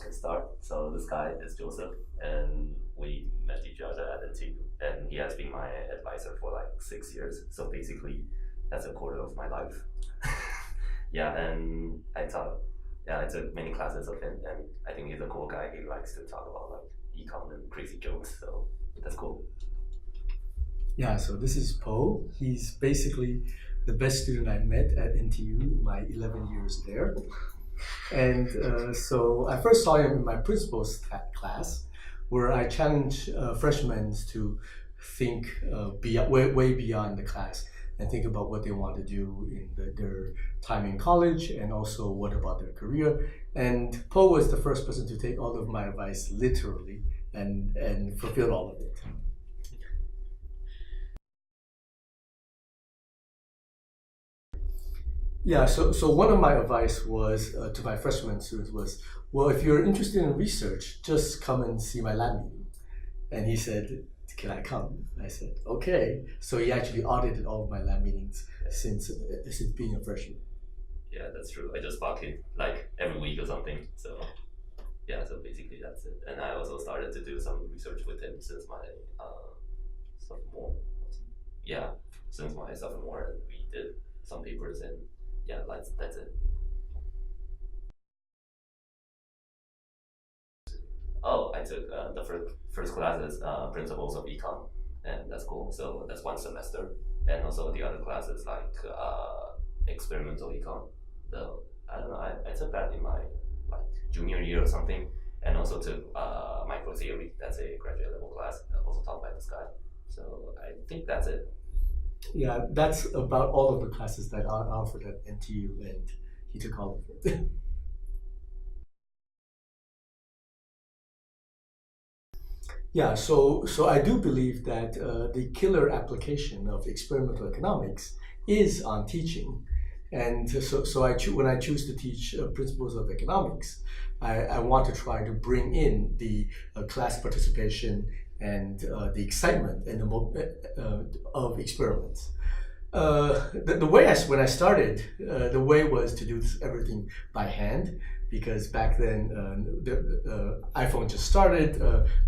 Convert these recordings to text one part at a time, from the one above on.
can start. So this guy is Joseph, and we met each other at NTU, and he has been my advisor for like 6 years. So basically, that's a quarter of my life. Yeah, and I took many classes of him, and I think he's a cool guy. He likes to talk about like econ and crazy jokes, so that's cool. Yeah, so this is Po. He's basically the best student I met at NTU in my 11 years there. And so I first saw him in my principal's class, where I challenge freshmen to think way beyond the class and think about what they want to do in their time in college, and also what about their career. And Po was the first person to take all of my advice literally and fulfill all of it. Yeah, so one of my advice was to my freshman students was, well, if you're interested in research, just come and see my lab meeting. And he said, can I come? I said, okay. So he actually audited all of my lab meetings since being a freshman. Yeah, that's true. I just bought it like every week or something. So yeah, so basically that's it. And I also started to do some research with him since my sophomore. Yeah, since my sophomore, and we did some papers, and yeah, that's it. Oh, I took the first class is Principles of Econ, and that's cool. So that's 1 semester, and also the other class is like Experimental Econ. I don't know. I took that in my like junior year or something, and also took Micro Theory. That's a graduate level class, also taught by this guy. So I think that's it. Yeah, that's about all of the classes that are offered at NTU, and he took all of it. Yeah, so I do believe that the killer application of experimental economics is on teaching. And when I choose to teach principles of economics, I want to try to bring in the class participation and the excitement and of experiments. The way when I started, the way was to do everything by hand, because back then the iPhone just started,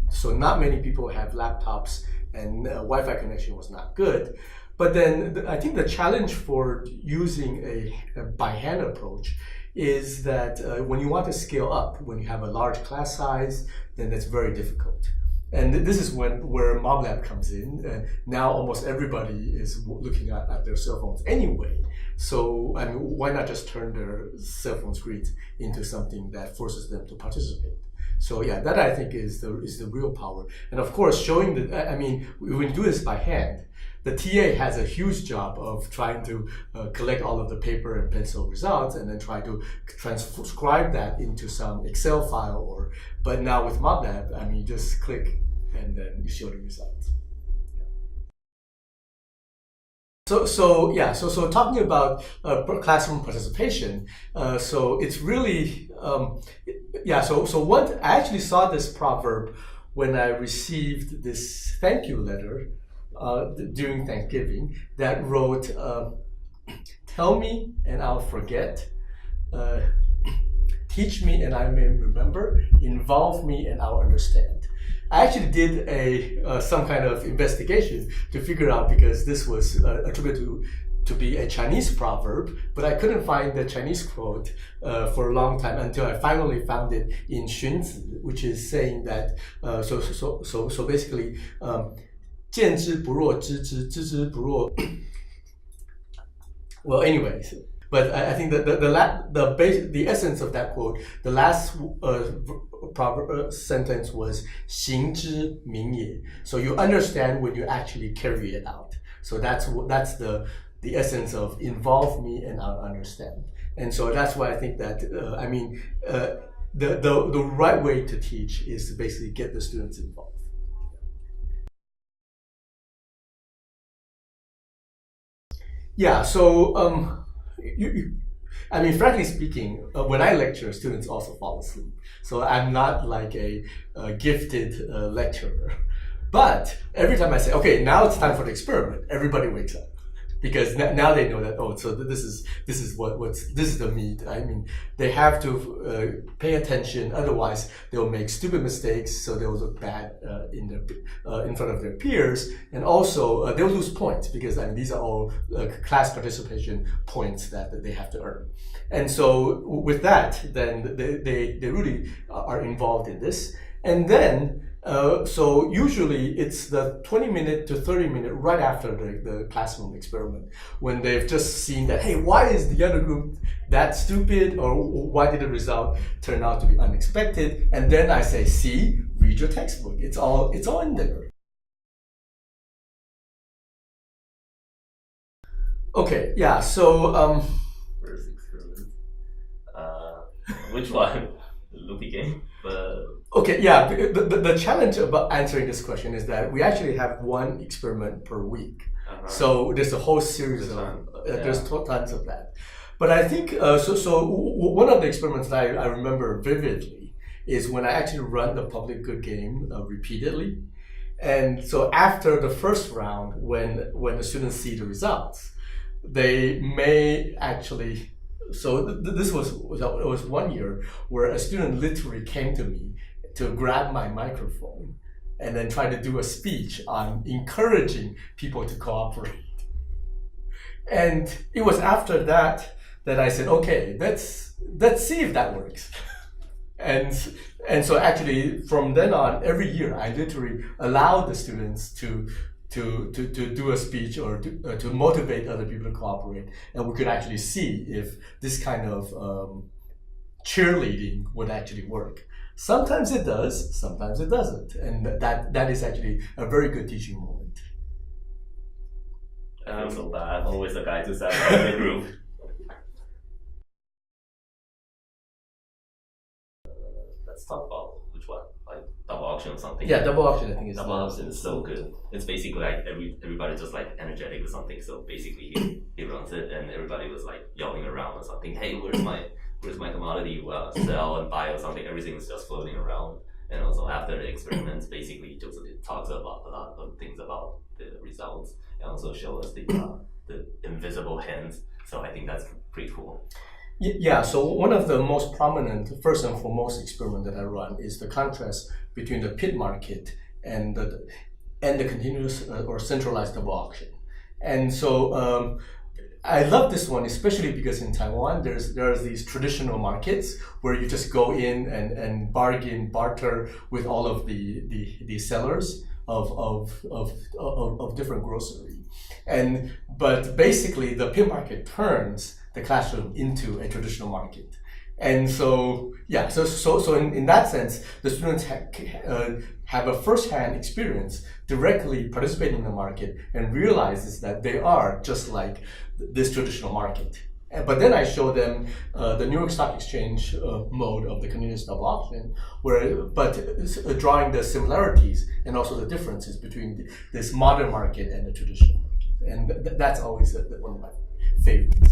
so not many people have laptops, and Wi-Fi connection was not good. But then I think the challenge for using a by hand approach is that when you want to scale up, when you have a large class size, then that's very difficult. And this is where MobLab comes in. And now almost everybody is looking at their cell phones anyway. So I mean, why not just turn their cell phone screens into something that forces them to participate? So yeah, that I think is the real power. And of course, showing that, I mean, when you do this by hand, the TA has a huge job of trying to collect all of the paper and pencil results, and then try to transcribe that into some Excel file. But now with MobLab, I mean, you just click and then you show the results. So talking about classroom participation, so it's really So what I actually saw this proverb when I received this thank you letter during Thanksgiving that wrote, "Tell me and I'll forget. Teach me and I may remember. Involve me and I'll understand." I actually did some kind of investigation to figure out, because this was attributed to be a Chinese proverb, but I couldn't find the Chinese quote for a long time until I finally found it in Xunzi, which is saying that so basically, 见之不若知之，知之不若. Well, anyways. But I think that the essence of that quote, the last sentence was 行之明也. So you understand when you actually carry it out. So that's the essence of involve me and I'll understand. And so that's why I think that the right way to teach is to basically get the students involved. Yeah. So frankly speaking, when I lecture, students also fall asleep. So I'm not like a gifted lecturer. But every time I say, okay, now it's time for the experiment, everybody wakes up. because now they know that, oh, so this is this is the meat. I mean, they have to pay attention, otherwise they'll make stupid mistakes, so they'll look bad in front of their peers, and also they'll lose points because I mean these are all class participation points that they have to earn. And so with that, then they really are involved in this. And then, so usually it's the 20-minute to 30-minute right after the classroom experiment, when they've just seen that, hey, why is the other group that stupid, or why did the result turn out to be unexpected? And then I say, see, read your textbook. It's all in there. Okay, yeah, so First experiment. Which one? The loopy game? But okay, yeah, the challenge about answering this question is that we actually have one experiment per week. So there's a whole series of, there's tons of that. But I think, so one of the experiments that I remember vividly is when I actually run the public good game repeatedly. And so after the first round, when the students see the results, they may actually, so this was 1 year where a student literally came to me to grab my microphone and then try to do a speech on encouraging people to cooperate. And it was after that I said, okay, let's see if that works. And so actually from then on, every year I literally allowed the students to do a speech or to motivate other people to cooperate, and we could actually see if this kind of cheerleading would actually work. Sometimes it does, sometimes it doesn't, and that is actually a very good teaching moment. I'm so bad. I'm always the guy to sabotage the group. Let's talk about which one, like double auction or something. Yeah, double auction I think is double auction is so good. It's basically like everybody just like energetic or something. So basically he runs it, and everybody was like yelling around or something. Hey, where's my commodity? Sell and buy or something. Everything is just floating around. And also after the experiments, basically Joseph talks about a lot of things about the results, and also show us the invisible hands. So I think that's pretty cool. Yeah, so one of the most prominent, first and foremost experiment that I run is the contrast between the pit market and the continuous or centralized double auction. And so I love this one, especially because in Taiwan there's these traditional markets where you just go in and barter with all of the sellers of different grocery. But basically the pit market turns the classroom into a traditional market. And so, yeah, so in that sense, the students have a first-hand experience directly participating in the market and realizes that they are just like this traditional market. But then I show them the New York Stock Exchange mode of the continuous double auction, but drawing the similarities and also the differences between this modern market and the traditional market. And that's always one of my favorites.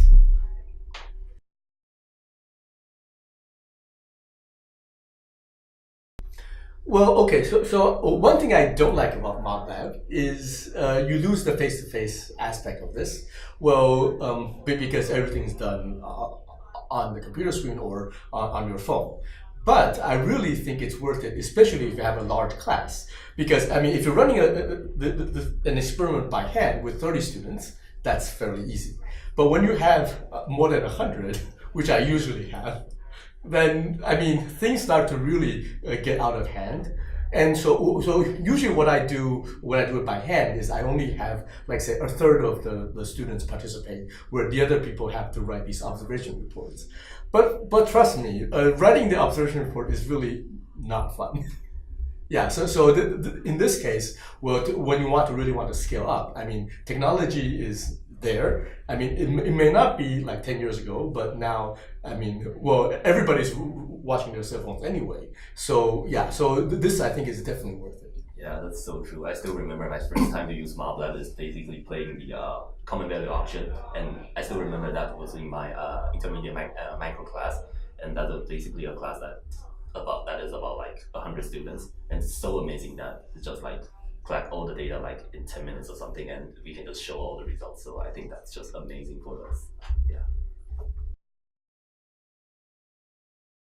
Well, okay, so one thing I don't like about MobLab is you lose the face-to-face aspect of this. Well, because everything's done on the computer screen or on your phone. But I really think it's worth it, especially if you have a large class. Because, I mean, if you're running an experiment by hand with 30 students, that's fairly easy. But when you have more than 100, which I usually have, then, I mean, things start to really get out of hand. And so usually what I do when I do it by hand is I only have, like, say, a third of the students participate, where the other people have to write these observation reports. But trust me, writing the observation report is really not fun. Yeah, so in this case, well, when you really want to scale up, I mean, technology is there. I mean, it may not be like 10 years ago, but now, I mean, well, everybody's watching their cell phones anyway. So yeah, so this I think is definitely worth it. Yeah, that's so true. I still remember my first time to use MobLab is basically playing the common value auction, and I still remember that was in my intermediate micro class, and that was basically a class that is about like 100 students, and it's so amazing that it's just like collect all the data like in 10 minutes or something, and we can just show all the results. So I think that's just amazing for us. Yeah.